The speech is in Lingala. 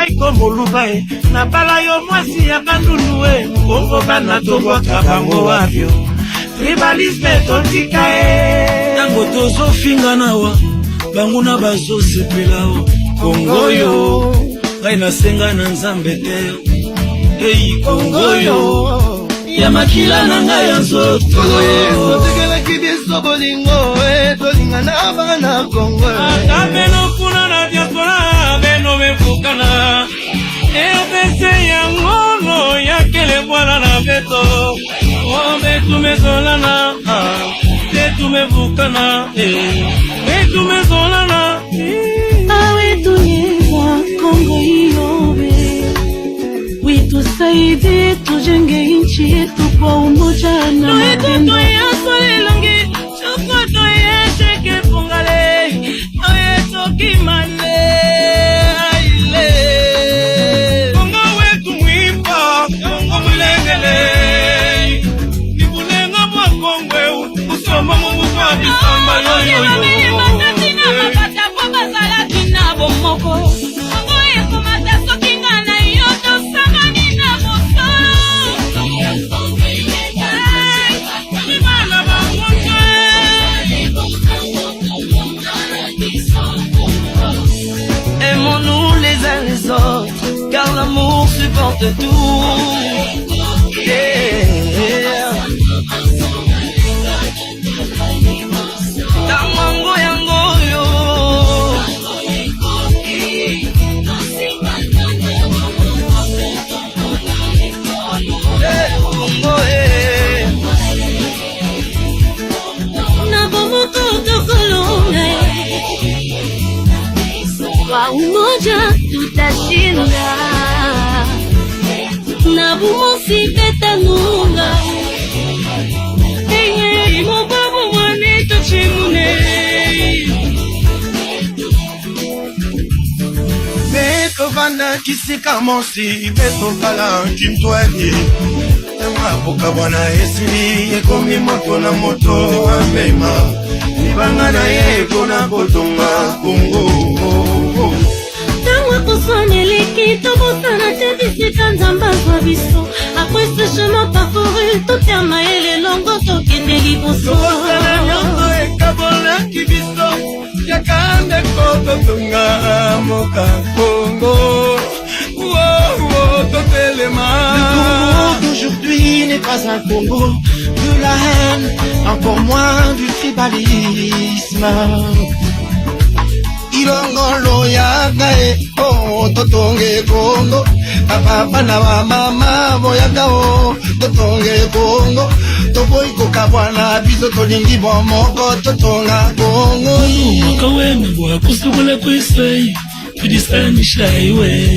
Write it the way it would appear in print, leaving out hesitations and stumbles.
ngai komolubae na bala yo mwasi ya kandunu e kongo bana tobwaka bango wapyo tribalisme totika e tango tozofinga nawa bango na bazosepela o kongo yo ngai nasenga na nzambe te ei kongo yo ya makila na ngai ya nzoto otegelaki biso bolingo tolinga na bana kongo ata beno kuna na diaspora beno mefukana ebese ya ngono ya kele bwana na beto betu mezolana betu mefukana betu mezolana awe tunyeza kongo iyobe witusaidie tujenge nchi yetu kwa umoja na mapendo yasolelongi chokoto yesheke pungale aweto kimane aile kongo wetu mwimba kongo mulengele nibulenga mwa kongwe usoma mubukwa bisamba yoyoyo Aimons-nous les uns les autres, car l'amour supporte tout. Tamango yango yo, Kongo na bomoko tokolonga kwa umoja tutashinda na bumosi petanunga mobabu mwane tochimune beto vanda kisika mosi beto kala kimtwani mapoka bwana esili ekomi moto na moto amema nibanga na ye kona kotonga kongo tango koswaneleki tobosana te bisika nzambe azwa biso après ce chemin parcouru toterma elelongo tokende liboso tokosala nyonso ekabolaki biso yakande kototonga moka kongo Le Congo d'aujourd'hui n'est pas un Congo de la haine, encore moins du tribalisme. Ilongolo ya gae totonge Congo papa na mama boyaga totonge Congo toboiko kabwana biso tolingi bomoko totonga Congo Makawe mbwa kusubula kwisei tudisanisha iwe